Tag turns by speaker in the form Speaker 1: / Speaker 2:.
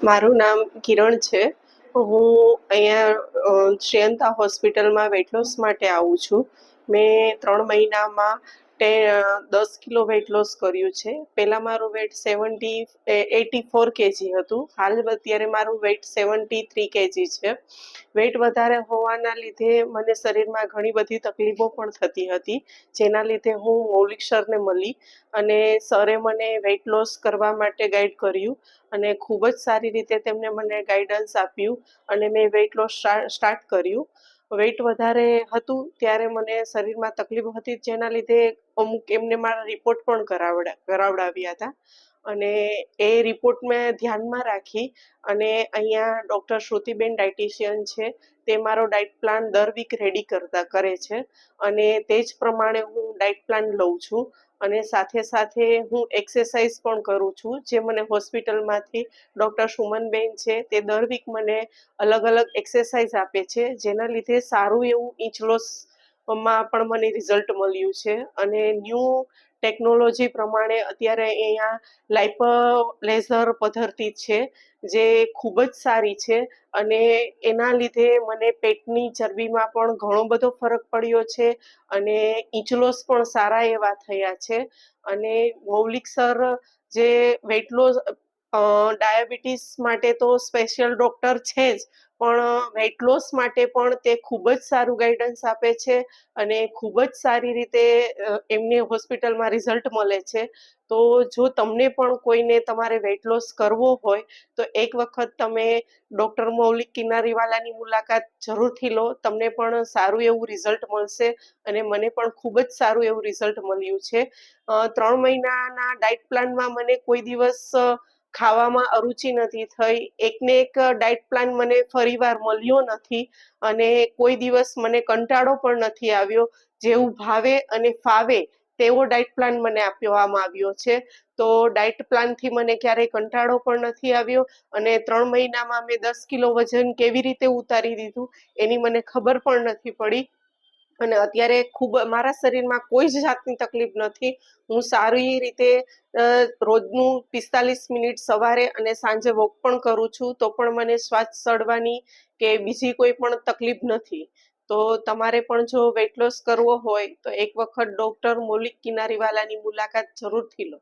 Speaker 1: મારું નામ કિરણ છે. હું અહીંયા શ્રેયંતા હોસ્પિટલમાં વેટ લોસ માટે આવું છું. મેં 3 મહિનામાં 10 કિલો વેટ લોસ કર્યું છે. પહેલાં મારું વેટ 84 કેજી હતું. હાલ અત્યારે મારું વેટ 73 કેજી છે. વેટ વધારે હોવાના લીધે મને શરીરમાં ઘણી બધી તકલીફો પણ થતી હતી, જેના લીધે હું મૌલિક સરને મળી અને સરે મને વેટ લોસ કરવા માટે ગાઈડ કર્યું અને ખૂબ જ સારી રીતે તેમણે મને ગાઈડન્સ આપ્યું અને મેં વેટ લોસ સ્ટાર્ટ કર્યું. વેટ વધારે હતું ત્યારે મને શરીરમાં તકલીફ હતી, જેના લીધે અમુક એમને મારા રિપોર્ટ પણ કરાવડાવ્યા હતા અને એ રિપોર્ટ મેં ધ્યાનમાં રાખી અને અહીંયા ડૉક્ટર શ્રુતિબેન ડાયટિશિયન છે, તે મારો ડાયટ પ્લાન દર વીક રેડી કરે છે અને તે જ પ્રમાણે હું ડાયટ પ્લાન લઉં છું અને સાથે સાથે હું એક્સરસાઇઝ પણ કરું છું, જે મને હોસ્પિટલમાંથી ડૉક્ટર સુમનબેન છે તે દર વીક મને અલગ અલગ એક્સરસાઇઝ આપે છે, જેના લીધે સારું એવું ઇંચ લોસમાં પણ મને રિઝલ્ટ મળ્યું છે અને ન્યૂ ટેકનોલોજી પ્રમાણે અત્યારે અહીંયા લાઇપોલેઝર પદ્ધતિ છે, જે ખૂબ જ સારી છે અને એના લીધે મને પેટની ચરબીમાં પણ ઘણો બધો ફરક પડ્યો છે અને ઇંચ લોસ પણ સારા એવા થયા છે અને મૌલિક સર જે વેટ લોસ ડાયાબિટીસ માટે તો સ્પેશિયલ ડૉક્ટર છે જ, પણ વેટ લોસ માટે પણ તે ખૂબ જ સારું ગાઈડન્સ આપે છે અને ખૂબ જ સારી રીતે એમને હોસ્પિટલમાં રિઝલ્ટ મળે છે. તો જો તમને પણ કોઈને તમારે વેટ લોસ કરવો હોય તો એક વખત તમે ડૉક્ટર મૌલિક કિનારીવાલાની મુલાકાત જરૂરથી લો. તમને પણ સારું એવું રિઝલ્ટ મળશે અને મને પણ ખૂબ જ સારું એવું રિઝલ્ટ મળ્યું છે. 3 મહિનાના ડાયટ પ્લાનમાં મને કોઈ દિવસ ખાવામાં અરુચિ નથી થઈ. એકને એક ડાયટ પ્લાન મને ફરીવાર મળ્યો નથી અને કોઈ દિવસ મને કંટાળો પણ નથી આવ્યો. જેવું ભાવે અને ફાવે તેવો ડાયટ પ્લાન મને આપવામાં આવ્યો છે. તો ડાયટ પ્લાનથી મને ક્યારેય કંટાળો પણ નથી આવ્યો અને 3 મહિનામાં મેં 10 કિલો વજન કેવી રીતે ઉતારી દીધું એની મને ખબર પણ નથી પડી અને અત્યારે ખૂબ મારા શરીરમાં કોઈ જ જાતની તકલીફ નથી. હું સારી રીતે રોજનું 45 મિનિટ સવારે અને સાંજે વોક પણ કરું છું, તો પણ મને શ્વાસ ચડવાની કે બીજી કોઈ પણ તકલીફ નથી. તો તમારે પણ જો વેટ લોસ કરવો હોય તો એક વખત ડૉક્ટર મૌલિક કિનારીવાલાની મુલાકાત જરૂરથી લો.